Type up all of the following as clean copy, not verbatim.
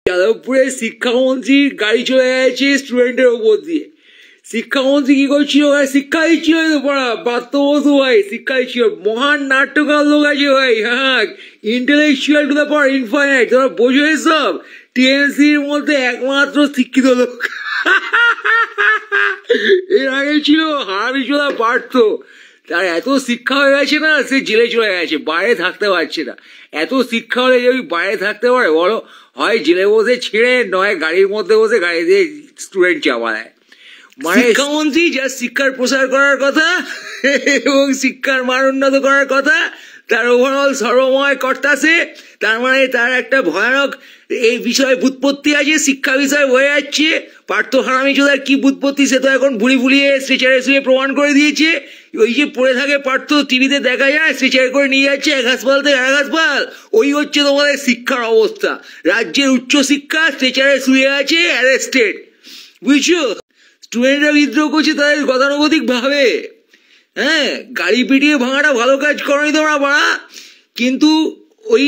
যাদবপুরে শিক্ষামন্ত্রী গাড়ি চলে গেছে স্টুডেন্টের ওপর দিয়ে। শিক্ষামন্ত্রী কি করছিল? শিক্ষা দিচ্ছিল পড়া বাস্তবতু ভাই, শিক্ষা দিচ্ছিল। মহান নাট্যকার লোক আছে ভাই, হ্যাঁ, intellectual to the power infinite. তোমরা বোঝো সব? টিএনসির মধ্যে একমাত্র শিক্ষিত লোক। এর আগে ছিল হারামিচোদা পার্থ। তার এত শিক্ষা হয়ে গেছে না, সে জেলে চলে গেছে, বাইরে থাকতে পারছে না। এত শিক্ষা হলে যে বাইরে থাকতে পারে বলো? হয় জেলে বসে ছেড়ে, নয় গাড়ির মধ্যে বসে গাড়ি দিয়ে স্টুডেন্ট চাপায়। মানে শিক্ষামন্ত্রী যা শিক্ষার প্রসার করার কথা এবং শিক্ষার মান উন্নত করার কথা, তার ওভারঅল সর্বময় কর্তাছে। তার মানে তার একটা ভয়ানক এই বিষয়ে বুৎপত্তি আছে, শিক্ষা বিষয় হয়ে যাচ্ছে। পার্থ হারামিচোদার কি বুৎপত্তি সে তো এখন ভুলি ভুলিয়ে স্ট্রেচারে শুয়ে প্রমাণ করে দিয়েছে। ওই যে পড়ে থাকে পার্থ, টিভিতে দেখা যায়, স্ট্রেচারে করে নিয়ে যাচ্ছে এক হাসপাতাল থেকে এক হাসপাতাল। ওই হচ্ছে তোমাদের শিক্ষার অবস্থা। রাজ্যের উচ্চ শিক্ষা স্ট্রেচারে শুয়ে আছে, অ্যারেস্টেড। বুঝছো? স্টুডেন্টরা বিদ্রোহ করছে তাদের গতানুগতিক ভাবে। হ্যাঁ, গাড়ি পিটিয়ে ভাঙাটা ভালো কাজ করনি তোমরা বাড়া, কিন্তু ওই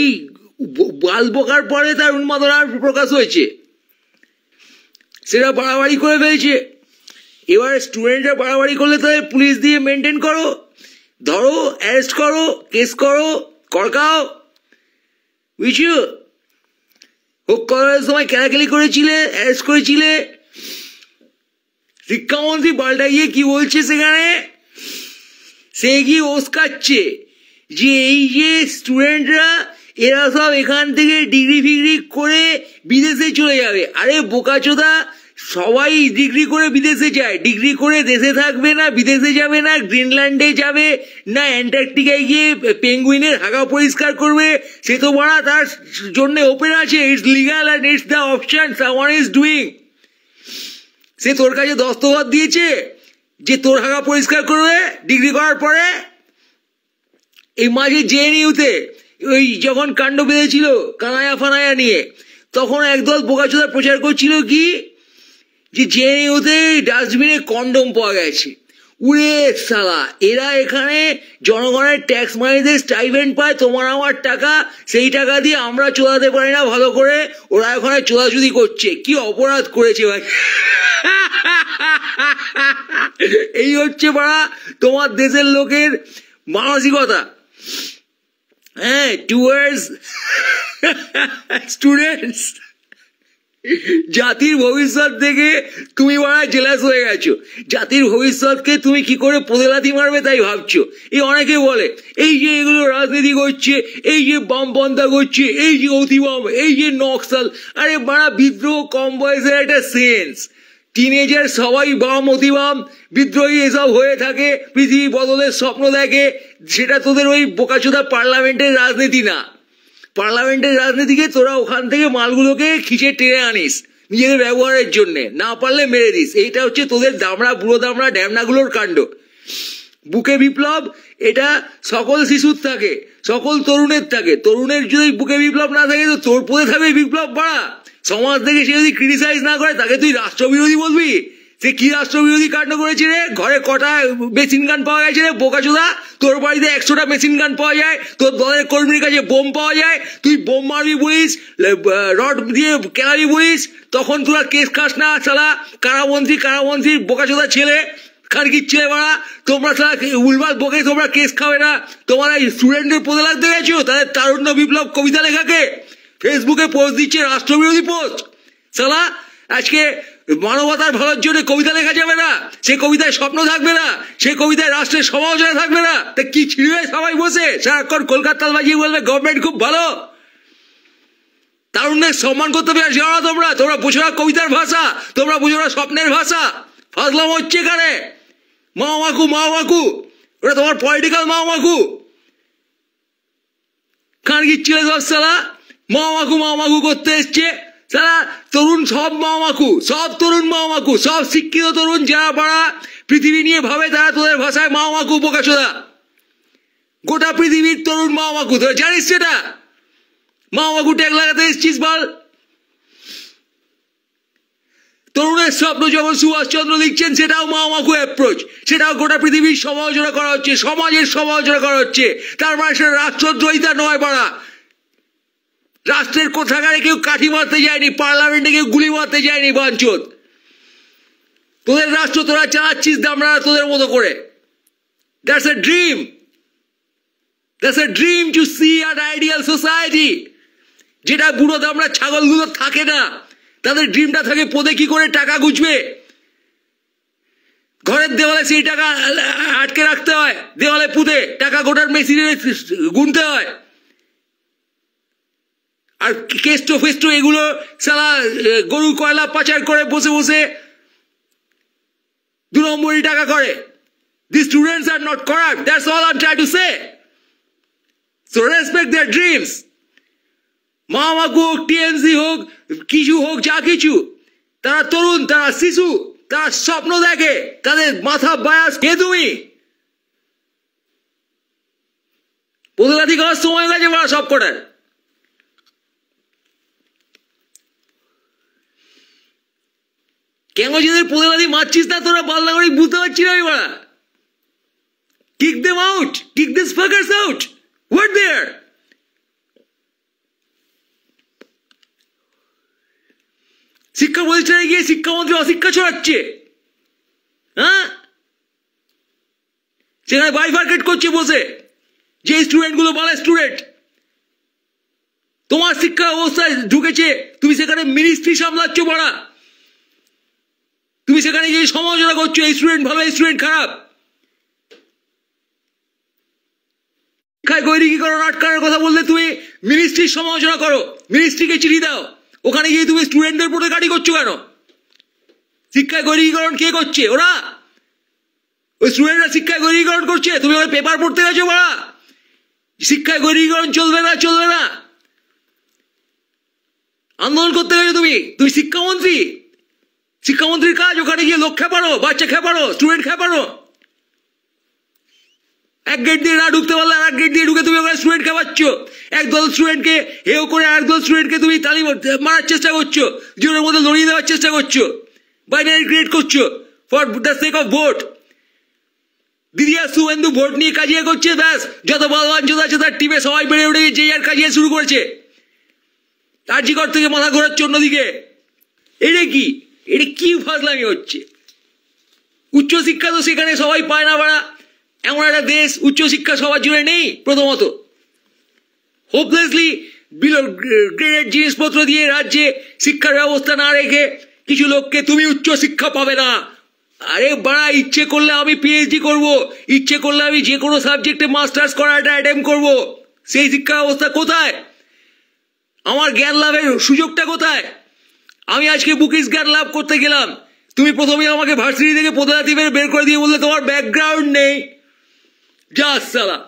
বাল বকার পরে তার উন্মাদনার প্রকাশ হয়েছে, সেটা বাড়াবাড়ি করে ফেলছে। এবার স্টুডেন্টরা বাড়াবাড়ি করলে তাদের পুলিশ দিয়ে মেনটেন করো, ধরো, অ্যারেস্ট করো, কেস করো, করকাও। বুঝছো? হোক করার সময় কেলাকেলি করেছিলে, অ্যারেস্ট করেছিলে। শিক্ষামন্ত্রী পাল্টা গিয়ে কি বলছে সেখানে? সে কি ওসকাচ্ছে যে এই যে স্টুডেন্টরা এরা সব এখান থেকে ডিগ্রি ফিগ্রি করে বিদেশে চলে যাবে। আরে বোকাচোদা, সবাই ডিগ্রি করে বিদেশে যায়। ডিগ্রি করে দেশে থাকবে না, বিদেশে যাবে না, গ্রিনল্যান্ডে যাবে না, অ্যান্টার্কটিকায় গিয়ে পেঙ্গুইনের হাগা পরিষ্কার করবে। সে তো বড়া তার জন্য ওপেন আছে। It's legal and it's the option someone is doing. সে তোর কাছে দস্তখত দিয়েছে যে তোর হাগা পরিষ্কার করবে ডিগ্রি করার পরে। এই মাঝে জেএনইউতে ওই যখন কাণ্ড বেঁধেছিল কানায়া ফানায়া নিয়ে, তখন একদল বোকাচোদা প্রচার করছিল কি যে জেএনইউতে ডাস্টবিনে কন্ডম পাওয়া গেছে। উড়ে সালা, এরা এখানে জনগণের ট্যাক্স মানিতে স্টাইপেন্ড পায়, তোমার আমার টাকা, সেই টাকা দিয়ে আমরা চোদাতে পারি না ভালো করে, ওরা এখানে চোদাচুদি করছে। কি অপরাধ করেছে ভাই! এই হচ্ছে বাড়া তোমার দেশের লোকের মানসিকতা। হ্যাঁ, টুয়ার্ডস স্টুডেন্টস। জাতির ভবিষ্যৎ থেকে তুমি বাড়া জেলাস হয়ে গেছো। জাতির ভবিষ্যৎকে তুমি কি করে পোদেলাতি মারবে তাই ভাবছো। এই অনেকে বলে এই যে এগুলো রাজনীতি করছে, এই যে বামপন্থা করছে, এই যে অতিবাম, এই যে নকশাল। আরে বাড়া, বিদ্রোহ কম বয়সের একটা সেন্স। টিনেজার সবাই বাম, অতিবাম, বিদ্রোহী এসব হয়ে থাকে, পৃথিবী বদলের স্বপ্ন দেখে। সেটা তোদের ওই বোকাচোদা পার্লামেন্টের রাজনীতি না। পার্লামেন্টের রাজনীতিকে তোরা ওখান থেকে মালগুলোকে খিচে টেনে আনিস নিজেদের ব্যবহারের জন্যে, না পারলে মেরে দিস। এইটা হচ্ছে তোদের দামড়া, বুড়ো দামড়া ড্যামনাগুলোর কাণ্ড। বুকে বিপ্লব, এটা সকল শিশুর থাকে, সকল তরুণের থাকে। তরুণের যদি বুকে বিপ্লব না থাকে তো তোর পদে থাকবে বিপ্লব বাড়া। সমাজ থেকে সে যদি ক্রিটিসাইজ না করে তাকে তুই রাষ্ট্রবিরোধী বলবি? সে কি রাষ্ট্রবিরোধী কাণ্ড করেছে রে? ঘরে কটা মেশিন গান পাওয়া গেছে রে বোকাচোদা? তোর বাড়িতে 100টা মেশিন গান পাওয়া যায়, তোর দলের কর্মীর কাছে বোম পাওয়া যায়, তুই বোম মারবি বলিস, রড দিয়ে কেলাবি বলিস, তখন তোরা কেস খাস না সালা। কারামন্ত্রীর বোকাচোদা ছেলে, খানকির ছেলে বাড়া, তোমরা সালা উলবাল বকে তোমরা কেস খাবে না। তোমরা এই স্টুডেন্টের পদে লাগতে গেছো তাদের তারুণ্য বিপ্লব কবিতা লেখাকে ফেসবুকে পোস্ট দিচ্ছে, রাষ্ট্রবিরোধী পোস্ট। সালা আজকে মানবতার ভালোর জন্য কবিতা লেখা যাবে না, সে কবিতায় স্বপ্ন থাকবে না, সে কবিতায় রাষ্ট্রের সমালোচনা থাকবে না। তা কি ছিড়বে সবাই বসে সারাক্ষণ কলকাতা বাজিয়ে বলবে গভর্নমেন্ট খুব ভালো? তারুণ্যের সম্মান করতে হবে জানো তোমরা? তোমরা বুঝো না কবিতার ভাষা, তোমরা বুঝো না স্বপ্নের ভাষা। ফাজলাম হচ্ছে এখানে। মামাকু ওটা তোমার পলিটিক্যাল মামাকু। খানকির ছেলে সব সালা মামাকু করতে এসছে। সারা তরুণ সব মামাকু, সব তরুণ মামাকু, সব শিক্ষিত তরুণ যারা পাড়া পৃথিবী নিয়ে ভাবে তারা তোদের ভাষায় মামাকু বোকাচোদা। গোটা পৃথিবীর তরুণ মামাকু, তোরা জানিস সেটা? মামাকু ট্যাগ লাগাতে এসছিস বল? তরুণের স্বপ্ন যখন সুভাষচন্দ্র লিখছেন সেটাও মামাকু অ্যাপ্রোচ, সেটাও গোটা পৃথিবীর সমালোচনা করা হচ্ছে, সমাজের সমালোচনা করা হচ্ছে। তার মানে সেটা রাষ্ট্রদ্রোহিতা নয় পাড়া। রাষ্ট্রের কোথাকারে কেউ কাঠি মারতে যায়নি, পার্লামেন্টে কেউ গুলি মারতে যায়নি। বাঞ্চোদ, তোদের রাষ্ট্র তোরা চালাচ্ছিস দামরা তোদের মতো করে। That's a dream. That's a dream to see an ideal society. যেটা বুড়ো দামরা ছাগলগুলো থাকে না, তাদের ড্রিমটা থাকে পদে কি করে টাকা গুছবে। ঘরের দেওয়ালে সেই টাকা আটকে রাখতে হয়, দেওয়ালে পুঁতে টাকা গোটার মেশিনে গুনতে হয়। আর কেষ্ট ফেস্ট এগুলো সালা গরু কয়লা পাচার করে বসে বসে 2 নম্বরই টাকা করে। These students are not corrupt. That's all I'm trying to say. So respect their dreams. মামাকু হোক, টিএমসি হোক, কিছু হোক, যা কিছু, তারা তরুণ, তারা শিশু, তারা স্বপ্ন দেখে, তাদের মাথা বায়াস। কে তুমি? পদলাতি খাওয়ার সময় গেছে বড় সব কটার। কেন যদি পদলাতি মারছিস না তোরা বাল্লা করে বুঝতে পারছি না। বড়া kick them out, kick these fuckers out. What there? শিক্ষা প্রতিষ্ঠানে গিয়ে শিক্ষামন্ত্রী অশিক্ষা ছড়াচ্ছে। হ্যাঁ, সেখানে বাইফার্কেট করছে বসে, যে স্টুডেন্ট গুলো ভালো স্টুডেন্ট। তোমার শিক্ষা অবস্থায় ঢুকেছে, তুমি সেখানে মিনিস্ট্রি সামলাচ্ছ। বড়া তুমি সেখানে গিয়ে সমালোচনা করছো, এই স্টুডেন্ট ভালো, এই স্টুডেন্ট খারাপ। শিক্ষায় গৈরিকীকরণ আটকানোর কথা বললে তুমি মিনিস্ট্রির সমালোচনা করো, মিনিস্ট্রিকে চিঠি দাও। ওখানে গিয়ে তুমি স্টুডেন্টদের উপরে গাড়ি করছো কেন? শিক্ষায় গৈরিকীকরণ কে করছে? ওরা, ওই স্টুডেন্টরা শিক্ষায় গৈরিকীকরণ করছে। তুমি ওই পেপার পড়তে গেছো বড়া, শিক্ষায় গৈরিকীকরণ চলবে না, চলবে না। আন্দোলন করতে গেছো তুমি, তুমি শিক্ষামন্ত্রী। শিক্ষামন্ত্রীর কাজ ওখানে গিয়ে লোক খেপানো, বাচ্চা খেপানো, স্টুডেন্ট খেপানো। এক গেট দিয়ে না ঢুকতে পারলে আর এক গেট দিয়ে ঢুকে তুমি ওখানে স্টুডেন্ট খেপাচ্ছ। একদল স্টুডেন্টকে হেও করে আরেকদল স্টুডেন্টকে তুমি তালি মারার চেষ্টা করছো, জীবনের মধ্যে লড়িয়ে দেওয়ার চেষ্টা করছো, বাইনারি ক্রিয়েট করছো for the sake of vote. দিদি আর শুভেন্দু ভোট নিয়ে কাজিয়া করছে, ব্যাস যত বলবাঞ্চদ আছে তার টিমে সবাই বেড়ে উঠে যে আর কাজিয়া শুরু করেছে। কার্যকর থেকে মাথা ঘোরাচ্ছে অন্যদিকে। এটা কি, এটা কি ফাজলামি হচ্ছে? উচ্চশিক্ষা তো সেখানে সবাই পায় না বাড়া। এমন একটা দেশ উচ্চশিক্ষা সবার জন্য নেই। প্রথমত হোপলেসলি বিলো গ্রেডেড জিনিসপত্র দিয়ে রাজ্যে শিক্ষার ব্যবস্থা না রেখে কিছু লোককে তুমি উচ্চশিক্ষা পাবে না। আরে বাড়া, ইচ্ছে করলে আমি পিএইচডি করবো, ইচ্ছে করলে আমি যে কোনো সাবজেক্টে মাস্টার্স করাটা অ্যাটেম্প করবো। সেই শিক্ষা ব্যবস্থা কোথায়? আমার জ্ঞান লাভের সুযোগটা কোথায়? আমি আজকে বুকিস জ্ঞান লাভ করতে গেলাম, তুমি প্রথমে আমাকে ভার্সিটি থেকে পদাতি বের করে দিয়ে বললে তোমার ব্যাকগ্রাউন্ড নেই। যা সালা,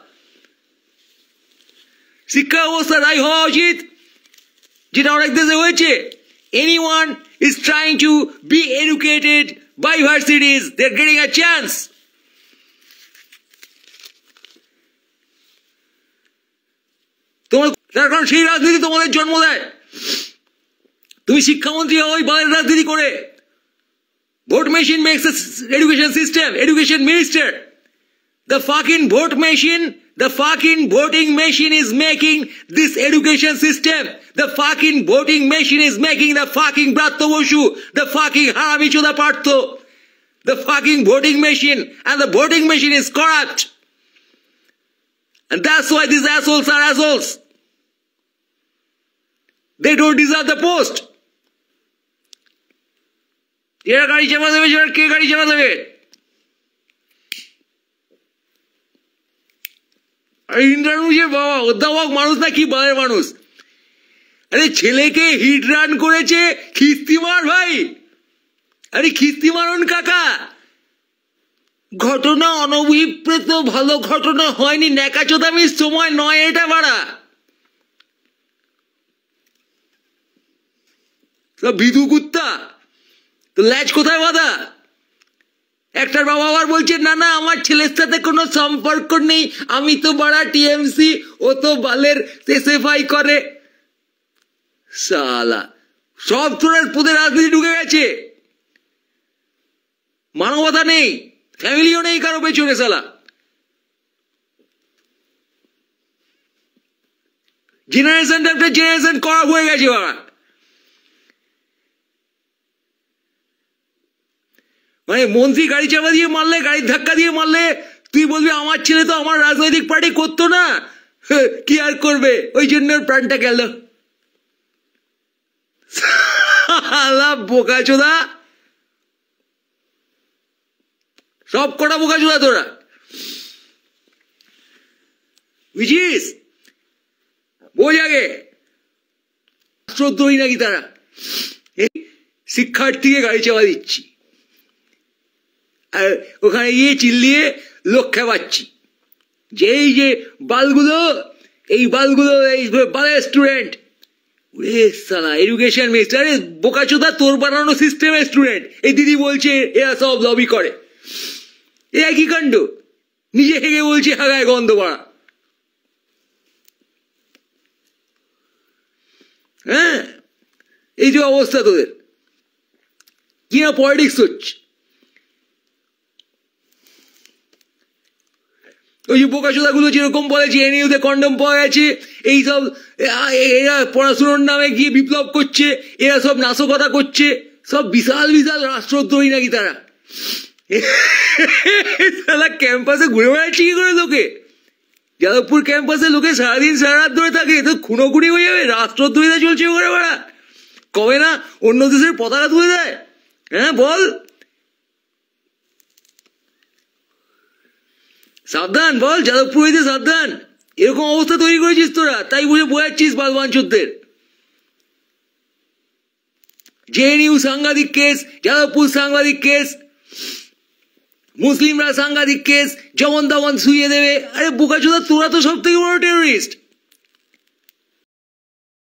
শিক্ষা ব্যবস্থা তাই হওয়া উচিত যেটা অনেক দেশে হয়েছে। Anyone is trying to be educated by universities, they're getting a chance. তোমার তার কারণ সেই রাজনীতি তোমাদের জন্ম দেয়। তুমি শিক্ষামন্ত্রী ওই বালের রাজনীতি করে। Vote machine makes education system, education minister. The fucking vote machine, the fucking voting machine is making this education system. The fucking voting machine is making the fucking Bratto Boshu, the fucking Harami Choda Partho. The fucking voting machine, and the voting machine is corrupt. And that's why these assholes are assholes. They don't deserve the post. এরা গাড়ি চাপা দেবে, সেটা কে গাড়ি চাপা দেবে? ইন্দ্রানুষের বাবা অধ্যাপক মানুষ না, কি বালের মানুষ। আরে ছেলেকে হিট রান করেছে খিস্তিমার ভাই। আরে খিস্তিমারন কাকা, ঘটনা অনভিপ্রেত ভালো ঘটনা হয়নি, ন্যাকাচোদামির সময় নয় এটা বাড়া। বিধু কুত্তা তো ল্যাচ কোথায় বাঁধা? একটার বাবা আবার বলছে না না আমার ছেলের সাথে কোনো সম্পর্ক নেই, আমি তো বড়া টিএমসি, ও তো বালের এসএফআই করে। শালা সব ধরনের পদে রাজনীতি ঢুকে গেছে, মানবতা নেই, ফ্যামিলিও নেই কারো পেছনে। শালা জেনারেশন আফটার জেনারেশন করা হয়ে গেছে বাবা। মানে মন্ত্রী গাড়ি চাপা দিয়ে মারলে, গাড়ির ধাক্কা দিয়ে মারলে তুই বলবি আমার ছেলে তো আমার রাজনৈতিক পার্টি করতো না, কি আর করবে, ওই জন্য ওর প্রাণটা গেল। বোকাচোদা, সব কটা বোকাচোদা তোরা, বুঝিস? বোঝ আগে রাষ্ট্রদ্রোহী নাকি তারা, শিক্ষার্থীকে গাড়ি চাপা দিচ্ছি আর ওখানে গিয়ে চিল্লিয়ে লোক খেপাচ্ছি যে এই যে বালগুলো, এই বালগুলো এই বালের স্টুডেন্ট। সালা এডুকেশন মিনিস্টার, বোকাচোদা তোর বানানো সিস্টেমের স্টুডেন্ট। এই দিদি বলছে এরা সব লবি করে, এ একই কাণ্ড, নিজে হেগে বলছে হাগায় গন্ধ পাড়া। হ্যাঁ, এই যে অবস্থা তোদের, কি না পলিটিক্স হচ্ছে। ওই যে বোকাচোদা গুলো যেরকম বলে যে এনইউতে কন্ডম পাওয়া গেছে, এইসব এরা পড়াশোনার নামে গিয়ে বিপ্লব করছে, এরা সব নাশকতা করছে, সব বিশাল বিশাল রাষ্ট্রদ্রোহী নাকি তারা। ক্যাম্পাসে ঘুরে বেড়াচ্ছে কি করে লোকে? যাদবপুর ক্যাম্পাসে লোকে সারাদিন সারা রাত ধরে থাকে, তো খুনোখুনি হয়ে যাবে। রাষ্ট্রদ্রোহিতা চলছে ওখানে বেড়া, কবে না অন্য দেশের পতাকা তুলে দেয়। হ্যাঁ বল, সাবধান বল, যাদবপুর হইতে সাবধান। এরকম অবস্থা তৈরি করেছিস তোরা, তাই বুঝে বোঝাচ্ছিস বালবাঞ্চদের। জেএনইউ সাংঘাতিক কেস, যাদবপুর সাংঘাতিক কেস, মুসলিমরা সাংঘাতিক কেস, যেমন তেমন শুয়ে দেবে। আরে বোকাচোদা, তোরা তো সব থেকে বড় টেরোরিস্ট।